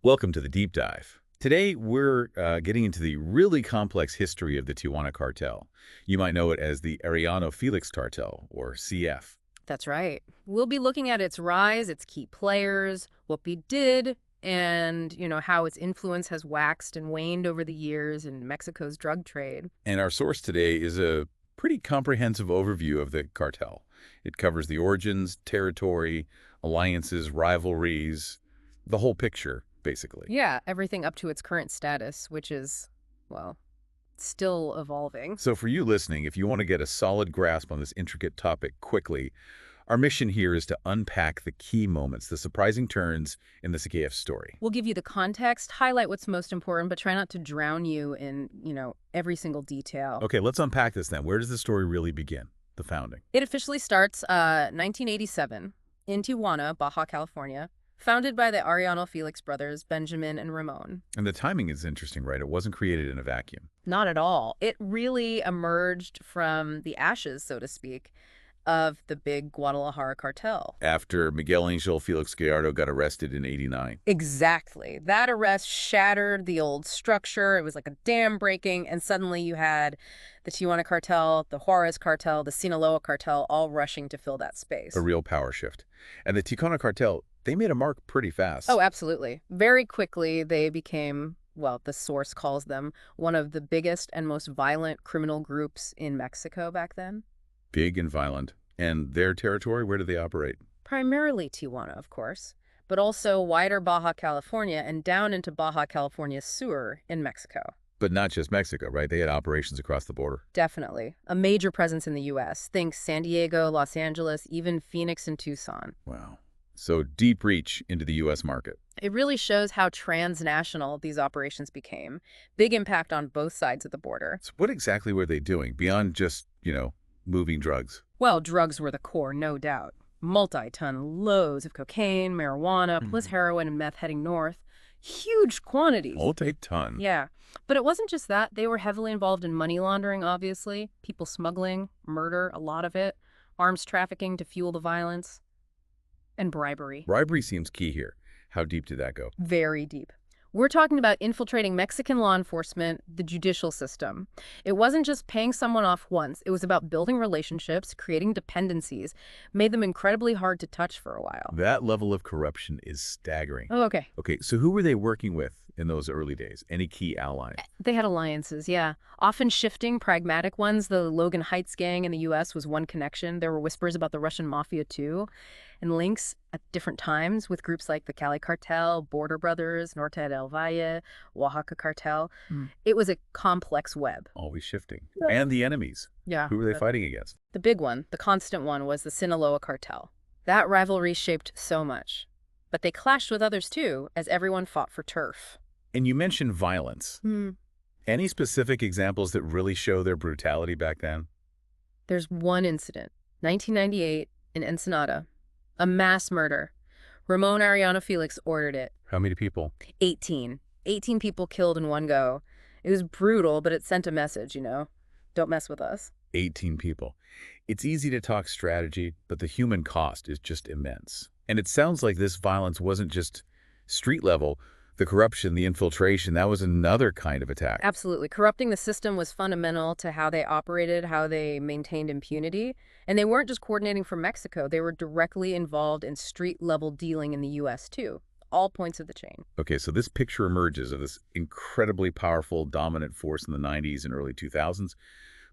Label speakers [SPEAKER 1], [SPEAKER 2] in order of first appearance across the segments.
[SPEAKER 1] Welcome to the Deep Dive. Today, we're getting into the really complex history of the Tijuana Cartel. You might know it as the Arellano Félix Cartel, or CF.
[SPEAKER 2] That's right. We'll be looking at its rise, its key players, what we did, and, how its influence has waxed and waned over the years in Mexico's drug trade.
[SPEAKER 1] And our source today is a pretty comprehensive overview of the cartel. It covers the origins, territory, alliances, rivalries, the whole picture, basically.
[SPEAKER 2] Yeah, everything up to its current status, which is, well, still evolving.
[SPEAKER 1] So for you listening, if you want to get a solid grasp on this intricate topic quickly, our mission here is to unpack the key moments, the surprising turns in the CKF story.
[SPEAKER 2] We'll give you the context, highlight what's most important, but try not to drown you in, every single detail.
[SPEAKER 1] Okay, let's unpack this then. Where does the story really begin? The founding.
[SPEAKER 2] It officially starts 1987 in Tijuana, Baja California, founded by the Arellano Félix brothers, Benjamin and Ramon.
[SPEAKER 1] And the timing is interesting, right? It wasn't created in a vacuum.
[SPEAKER 2] Not at all. It really emerged from the ashes, so to speak, of the big Guadalajara cartel.
[SPEAKER 1] After Miguel Angel Felix Gallardo got arrested in '89.
[SPEAKER 2] Exactly. That arrest shattered the old structure. It was like a dam breaking, and suddenly you had the Tijuana cartel, the Juarez cartel, the Sinaloa cartel all rushing to fill that space.
[SPEAKER 1] A real power shift. And the Tijuana Cartel, they made a mark pretty fast.
[SPEAKER 2] Oh, absolutely. Very quickly, they became, well, the source calls them, one of the biggest and most violent criminal groups in Mexico back then.
[SPEAKER 1] Big and violent. And their territory, where do they operate?
[SPEAKER 2] Primarily Tijuana, of course, but also wider Baja California and down into Baja California Sur in Mexico.
[SPEAKER 1] But not just Mexico, right? They had operations across the border.
[SPEAKER 2] Definitely. A major presence in the U.S. Think San Diego, Los Angeles, even Phoenix and Tucson.
[SPEAKER 1] Wow. So deep reach into the U.S. market.
[SPEAKER 2] It really shows how transnational these operations became. Big impact on both sides of the border.
[SPEAKER 1] So what exactly were they doing beyond just, moving drugs?
[SPEAKER 2] Well, drugs were the core, no doubt. Multi-ton loads of cocaine, marijuana, plus heroin and meth heading north. Huge quantities.
[SPEAKER 1] Multi-ton.
[SPEAKER 2] Yeah. But it wasn't just that. They were heavily involved in money laundering, obviously. People smuggling, murder, a lot of it. Arms trafficking to fuel the violence. And bribery.
[SPEAKER 1] Bribery seems key here. How deep did that go?
[SPEAKER 2] Very deep. We're talking about infiltrating Mexican law enforcement, the judicial system. It wasn't just paying someone off once. It was about building relationships, creating dependencies, made them incredibly hard to touch for a while.
[SPEAKER 1] That level of corruption is staggering.
[SPEAKER 2] Oh, okay.
[SPEAKER 1] Okay, so who were they working with in those early days? Any key allies?
[SPEAKER 2] They had alliances, yeah. Often shifting, pragmatic ones. The Logan Heights gang in the U.S. was one connection. There were whispers about the Russian mafia, too, and links at different times with groups like the Cali Cartel, Border Brothers, Norte del Valle, Oaxaca Cartel. It was a complex web.
[SPEAKER 1] Always shifting. And the enemies.
[SPEAKER 2] Yeah.
[SPEAKER 1] Who were they fighting against?
[SPEAKER 2] The big one, the constant one, was the Sinaloa Cartel. That rivalry shaped so much. But they clashed with others, too, as everyone fought for turf.
[SPEAKER 1] And you mentioned violence. Any specific examples that really show their brutality back then?
[SPEAKER 2] There's one incident, 1998 in Ensenada. A mass murder. Ramon Arellano Félix ordered it.
[SPEAKER 1] How many people?
[SPEAKER 2] 18. 18 people killed in one go. It was brutal, but it sent a message, Don't mess with us.
[SPEAKER 1] 18 people. It's easy to talk strategy, but the human cost is just immense. And it sounds like this violence wasn't just street level. The corruption, the infiltration, that was another kind of attack.
[SPEAKER 2] Absolutely. Corrupting the system was fundamental to how they operated, how they maintained impunity. And they weren't just coordinating from Mexico. They were directly involved in street-level dealing in the U.S., too. All points of the chain.
[SPEAKER 1] Okay, so this picture emerges of this incredibly powerful, dominant force in the 90s and early 2000s.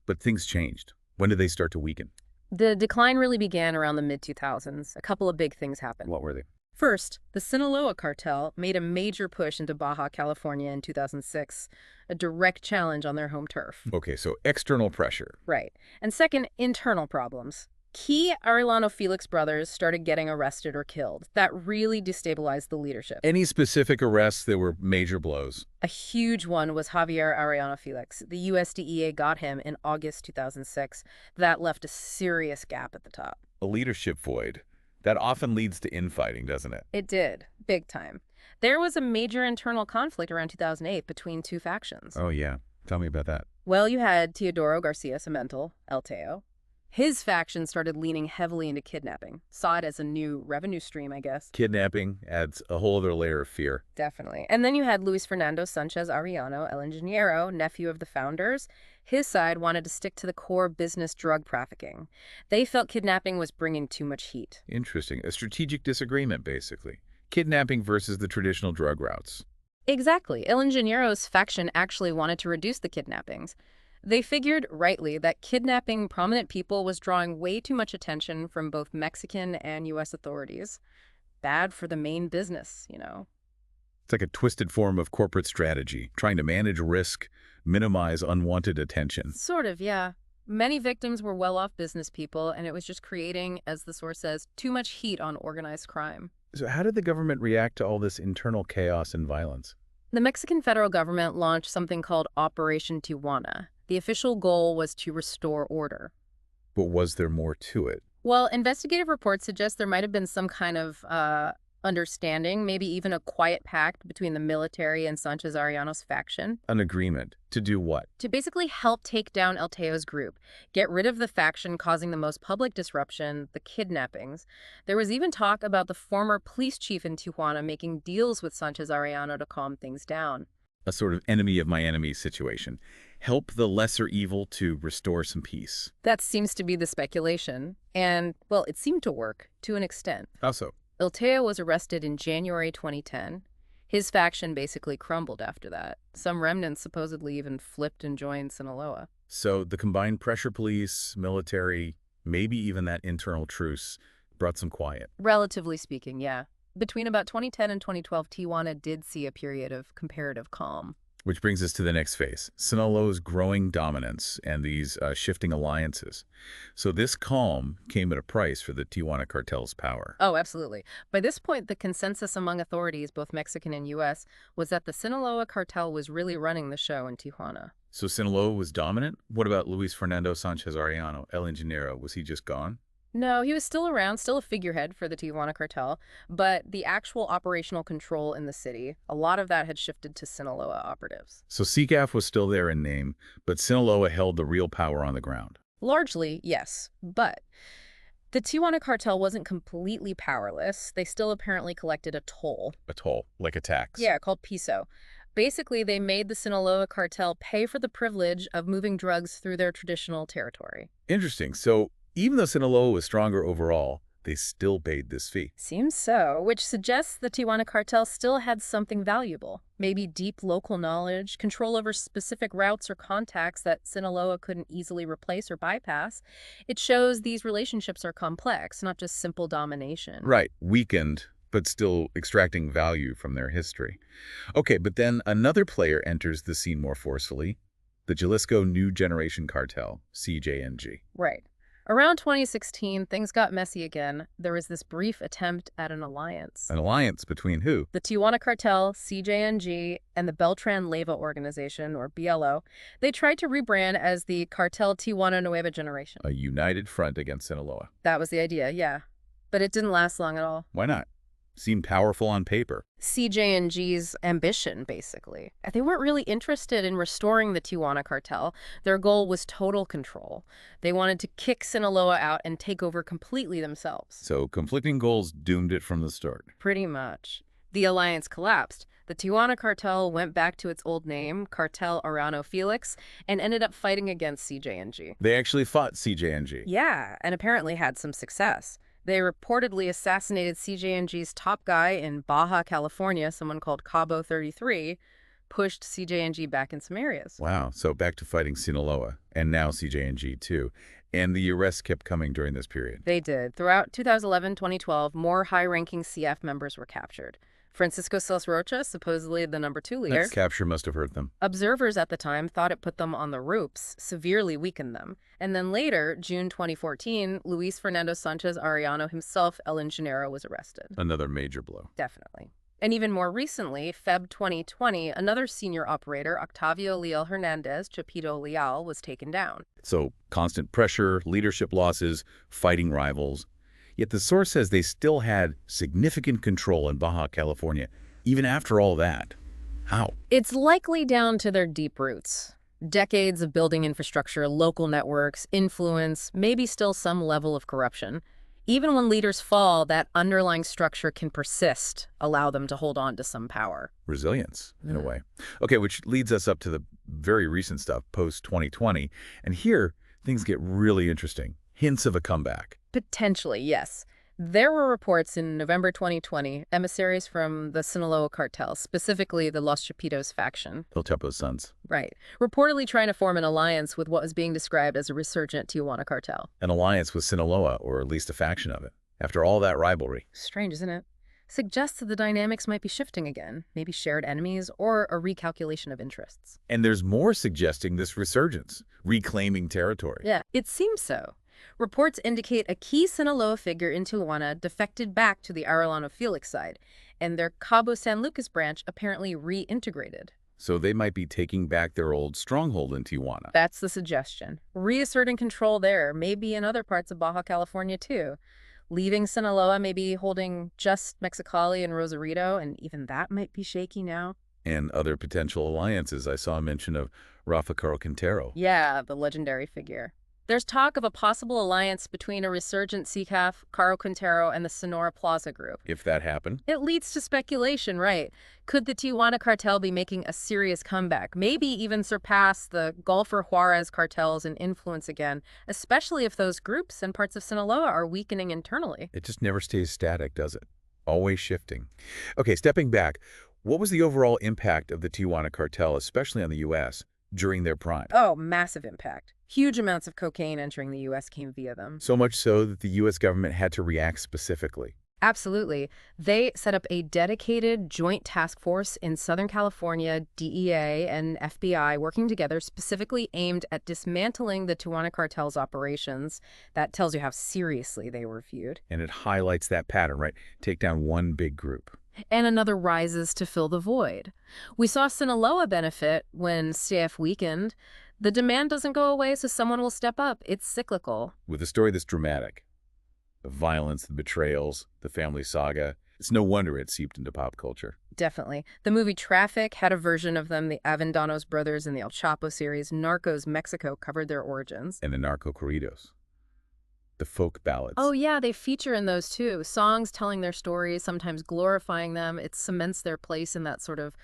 [SPEAKER 1] But things changed. When did they start to weaken?
[SPEAKER 2] The decline really began around the mid-2000s. A couple of big things happened.
[SPEAKER 1] What were they?
[SPEAKER 2] First, the Sinaloa cartel made a major push into Baja California in 2006, a direct challenge on their home turf.
[SPEAKER 1] Okay, so external pressure.
[SPEAKER 2] Right. And second, internal problems. Key Arellano Félix brothers started getting arrested or killed. That really destabilized the leadership.
[SPEAKER 1] Any specific arrests that were major blows?
[SPEAKER 2] A huge one was Javier Arellano Félix. The USDEA got him in August 2006. That left a serious gap at the top.
[SPEAKER 1] A leadership void. That often leads to infighting, doesn't it?
[SPEAKER 2] It did. Big time. There was a major internal conflict around 2008 between two factions.
[SPEAKER 1] Oh, yeah. Tell me about that.
[SPEAKER 2] Well, you had Teodoro Garcia Cemental, El Teo. His faction started leaning heavily into kidnapping, saw it as a new revenue stream, I guess.
[SPEAKER 1] Kidnapping adds a whole other layer of fear.
[SPEAKER 2] Definitely. And then you had Luis Fernando Sanchez Arellano, El Ingeniero, nephew of the founders. His side wanted to stick to the core business drug trafficking. They felt kidnapping was bringing too much heat.
[SPEAKER 1] Interesting. A strategic disagreement, basically. Kidnapping versus the traditional drug routes.
[SPEAKER 2] Exactly. El Ingeniero's faction actually wanted to reduce the kidnappings. They figured, rightly, that kidnapping prominent people was drawing way too much attention from both Mexican and U.S. authorities. Bad for the main business, you know.
[SPEAKER 1] It's like a twisted form of corporate strategy, trying to manage risk, minimize unwanted attention.
[SPEAKER 2] Sort of, yeah. Many victims were well-off business people, and it was just creating, as the source says, too much heat on organized crime.
[SPEAKER 1] So how did the government react to all this internal chaos and violence?
[SPEAKER 2] The Mexican federal government launched something called Operation Tijuana. The official goal was to restore order.
[SPEAKER 1] But was there more to it?
[SPEAKER 2] Well, investigative reports suggest there might have been some kind of understanding, maybe even a quiet pact between the military and Sanchez Arellano's faction.
[SPEAKER 1] An agreement. To do what?
[SPEAKER 2] To basically help take down El Teo's group, get rid of the faction causing the most public disruption, the kidnappings. There was even talk about the former police chief in Tijuana making deals with Sanchez Arellano to calm things down.
[SPEAKER 1] A sort of enemy of my enemy situation. Help the lesser evil to restore some peace.
[SPEAKER 2] That seems to be the speculation. And, well, it seemed to work, to an extent.
[SPEAKER 1] How so?
[SPEAKER 2] El Teo was arrested in January 2010. His faction basically crumbled after that. Some remnants supposedly even flipped and joined Sinaloa.
[SPEAKER 1] So the combined pressure police, military, maybe even that internal truce brought some quiet.
[SPEAKER 2] Relatively speaking, yeah. Between about 2010 and 2012, Tijuana did see a period of comparative calm.
[SPEAKER 1] Which brings us to the next phase, Sinaloa's growing dominance and these shifting alliances. So this calm came at a price for the Tijuana Cartel's power.
[SPEAKER 2] Oh, absolutely. By this point, the consensus among authorities, both Mexican and U.S., was that the Sinaloa cartel was really running the show in Tijuana.
[SPEAKER 1] So Sinaloa was dominant? What about Luis Fernando Sanchez Arellano, El Ingeniero? Was he just gone?
[SPEAKER 2] No, he was still around, still a figurehead for the Tijuana cartel, but the actual operational control in the city, a lot of that had shifted to Sinaloa operatives.
[SPEAKER 1] So CCAF was still there in name, but Sinaloa held the real power on the ground.
[SPEAKER 2] Largely, yes, but the Tijuana cartel wasn't completely powerless. They still apparently collected a toll.
[SPEAKER 1] A toll, like a tax.
[SPEAKER 2] Yeah, called piso. Basically, they made the Sinaloa cartel pay for the privilege of moving drugs through their traditional territory.
[SPEAKER 1] Interesting. So even though Sinaloa was stronger overall, they still paid this fee.
[SPEAKER 2] Seems so, which suggests the Tijuana cartel still had something valuable. Maybe deep local knowledge, control over specific routes or contacts that Sinaloa couldn't easily replace or bypass. It shows these relationships are complex, not just simple domination.
[SPEAKER 1] Right, weakened, but still extracting value from their history. Okay, but then another player enters the scene more forcefully, the Jalisco New Generation Cartel, CJNG.
[SPEAKER 2] Right. Around 2016, things got messy again. There was this brief attempt at an alliance.
[SPEAKER 1] An alliance between who?
[SPEAKER 2] The Tijuana Cartel, CJNG, and the Beltran Leyva organization, or BLO. They tried to rebrand as the Cartel Tijuana Nueva Generation.
[SPEAKER 1] A united front against Sinaloa.
[SPEAKER 2] That was the idea, yeah. But it didn't last long at all.
[SPEAKER 1] Why not? Seemed powerful on paper.
[SPEAKER 2] CJNG's ambition, basically. They weren't really interested in restoring the Tijuana cartel. Their goal was total control. They wanted to kick Sinaloa out and take over completely themselves.
[SPEAKER 1] So conflicting goals doomed it from the start.
[SPEAKER 2] Pretty much. The alliance collapsed. The Tijuana cartel went back to its old name, Cartel Arellano Félix, and ended up fighting against CJNG.
[SPEAKER 1] They actually fought CJNG.
[SPEAKER 2] Yeah, and apparently had some success. They reportedly assassinated CJNG's top guy in Baja California, someone called Cabo 33, pushed CJNG back in some areas.
[SPEAKER 1] Wow, so back to fighting Sinaloa, and now CJNG too. And the arrests kept coming during this period.
[SPEAKER 2] They did. Throughout 2011-2012, more high-ranking CF members were captured. Francisco Cels Rocha, supposedly the number 2 leader.
[SPEAKER 1] That capture must have hurt them.
[SPEAKER 2] Observers at the time thought it put them on the ropes, severely weakened them. And then later, June 2014, Luis Fernando Sanchez Arellano himself, El Ingeniero, was arrested.
[SPEAKER 1] Another major blow.
[SPEAKER 2] Definitely. And even more recently, Feb 2020, another senior operator, Octavio Leal Hernandez, Chapito Leal, was taken down.
[SPEAKER 1] So constant pressure, leadership losses, fighting rivals. Yet the source says they still had significant control in Baja California, even after all that. How?
[SPEAKER 2] It's likely down to their deep roots. Decades of building infrastructure, local networks, influence, maybe still some level of corruption. Even when leaders fall, that underlying structure can persist, allow them to hold on to some power.
[SPEAKER 1] Resilience, in a
[SPEAKER 2] Mm.
[SPEAKER 1] way. Okay, which leads us up to the very recent stuff, post-2020. And here, things get really interesting. Hints of a comeback.
[SPEAKER 2] Potentially, yes. There were reports in November 2020, emissaries from the Sinaloa Cartel, specifically the Los Chapitos faction,
[SPEAKER 1] El Chapo's sons.
[SPEAKER 2] right, reportedly trying to form an alliance with what was being described as a resurgent Tijuana cartel.
[SPEAKER 1] An alliance with Sinaloa, or at least a faction of it. After all that rivalry.
[SPEAKER 2] Strange, isn't it? Suggests that the dynamics might be shifting again, maybe shared enemies or a recalculation of interests.
[SPEAKER 1] And there's more suggesting this resurgence, reclaiming territory.
[SPEAKER 2] Yeah, it seems so. Reports indicate a key Sinaloa figure in Tijuana defected back to the Arellano Félix side, and their Cabo San Lucas branch apparently reintegrated.
[SPEAKER 1] So they might be taking back their old stronghold in Tijuana.
[SPEAKER 2] That's the suggestion. Reasserting control there, maybe in other parts of Baja California too. Leaving Sinaloa, maybe holding just Mexicali and Rosarito, and even that might be shaky now.
[SPEAKER 1] And other potential alliances. I saw a mention of Rafa Quintero.
[SPEAKER 2] Yeah, the legendary figure. There's talk of a possible alliance between a resurgent CCAF, Caro Quintero, and the Sonora Plaza group.
[SPEAKER 1] If that happened.
[SPEAKER 2] It leads to speculation, right? Could the Tijuana cartel be making a serious comeback? Maybe even surpass the Golfer Juarez cartels in influence again, especially if those groups and parts of Sinaloa are weakening internally.
[SPEAKER 1] It just never stays static, does it? Always shifting. Okay, stepping back, what was the overall impact of the Tijuana cartel, especially on the U.S., during their prime?
[SPEAKER 2] Oh, massive impact. Huge amounts of cocaine entering the U.S. came via them.
[SPEAKER 1] So much so that the U.S. government had to react specifically.
[SPEAKER 2] Absolutely. They set up a dedicated joint task force in Southern California, DEA and FBI, working together specifically aimed at dismantling the Tijuana cartel's operations. That tells you how seriously they were viewed.
[SPEAKER 1] And it highlights that pattern, right? Take down one big group.
[SPEAKER 2] And another rises to fill the void. We saw Sinaloa benefit when CF weakened. The demand doesn't go away, so someone will step up. It's cyclical.
[SPEAKER 1] With a story this dramatic, the violence, the betrayals, the family saga, it's no wonder it seeped into pop culture.
[SPEAKER 2] Definitely. The movie Traffic had a version of them. The Avendaños brothers in the El Chapo series. Narcos Mexico covered their origins.
[SPEAKER 1] And the narco corridos, the folk ballads.
[SPEAKER 2] Oh, yeah, they feature in those too. Songs telling their stories, sometimes glorifying them. It cements their place in that sort of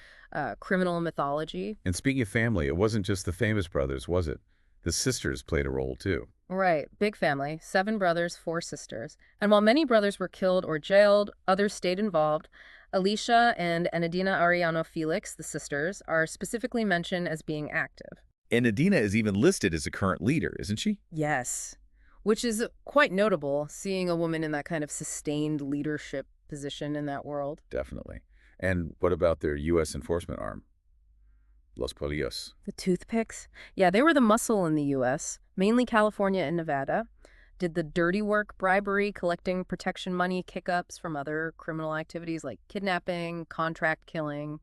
[SPEAKER 2] criminal mythology.
[SPEAKER 1] And speaking of family, it wasn't just the famous brothers, was it? The sisters played a role too.
[SPEAKER 2] Right, big family, 7 brothers, 4 sisters. And while many brothers were killed or jailed, others stayed involved. Alicia and Enadina Arellano Félix, the sisters, are specifically mentioned as being active.
[SPEAKER 1] And Nadina is even listed as a current leader, isn't she?
[SPEAKER 2] Yes, which is quite notable, seeing a woman in that kind of sustained leadership position in that world.
[SPEAKER 1] Definitely. And what about their U.S. enforcement arm? Los Polillos.
[SPEAKER 2] The toothpicks? Yeah, they were the muscle in the U.S., mainly California and Nevada. Did the dirty work, bribery, collecting protection money, kick-ups from other criminal activities like kidnapping, contract killing,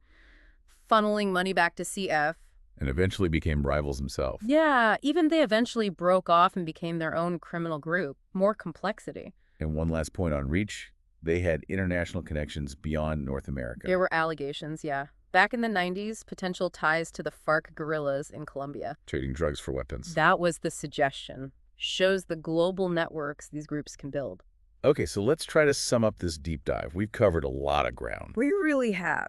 [SPEAKER 2] funneling money back to CF.
[SPEAKER 1] And eventually became rivals themselves.
[SPEAKER 2] Yeah, even they eventually broke off and became their own criminal group. More complexity.
[SPEAKER 1] And one last point on reach, they had international connections beyond North America.
[SPEAKER 2] There were allegations, yeah. Back in the 90s, potential ties to the FARC guerrillas in Colombia.
[SPEAKER 1] Trading drugs for weapons.
[SPEAKER 2] That was the suggestion. Shows the global networks these groups can build.
[SPEAKER 1] Okay, so let's try to sum up this deep dive. We've covered a lot of ground.
[SPEAKER 2] We really have.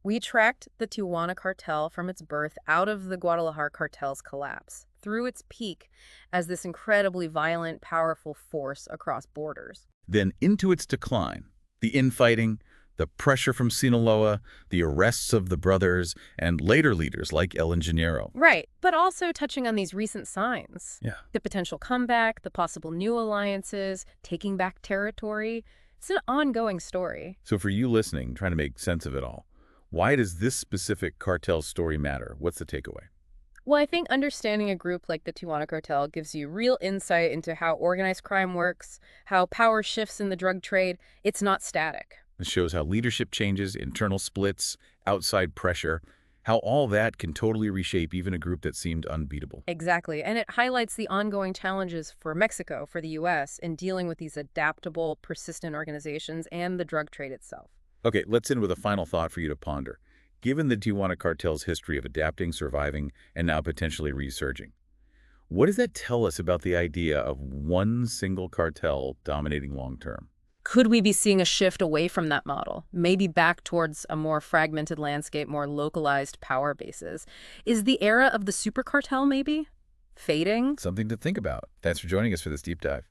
[SPEAKER 2] We tracked the Tijuana cartel from its birth out of the Guadalajara cartel's collapse, through its peak as this incredibly violent, powerful force across borders.
[SPEAKER 1] Then into its decline, the infighting, the pressure from Sinaloa, the arrests of the brothers, and later leaders like El Ingeniero.
[SPEAKER 2] Right, but also touching on these recent signs.
[SPEAKER 1] Yeah.
[SPEAKER 2] The potential comeback, the possible new alliances, taking back territory. It's an ongoing story.
[SPEAKER 1] So for you listening, trying to make sense of it all, why does this specific cartel story matter? What's the takeaway?
[SPEAKER 2] Well, I think understanding a group like the Tijuana Cartel gives you real insight into how organized crime works, how power shifts in the drug trade. It's not static.
[SPEAKER 1] It shows how leadership changes, internal splits, outside pressure, how all that can totally reshape even a group that seemed unbeatable.
[SPEAKER 2] Exactly. And it highlights the ongoing challenges for Mexico, for the U.S., in dealing with these adaptable, persistent organizations and the drug trade itself.
[SPEAKER 1] Okay, let's end with a final thought for you to ponder. Given the Tijuana Cartel's history of adapting, surviving, and now potentially resurging, what does that tell us about the idea of one single cartel dominating long-term?
[SPEAKER 2] Could we be seeing a shift away from that model, maybe back towards a more fragmented landscape, more localized power bases? Is the era of the super cartel maybe fading?
[SPEAKER 1] Something to think about. Thanks for joining us for this deep dive.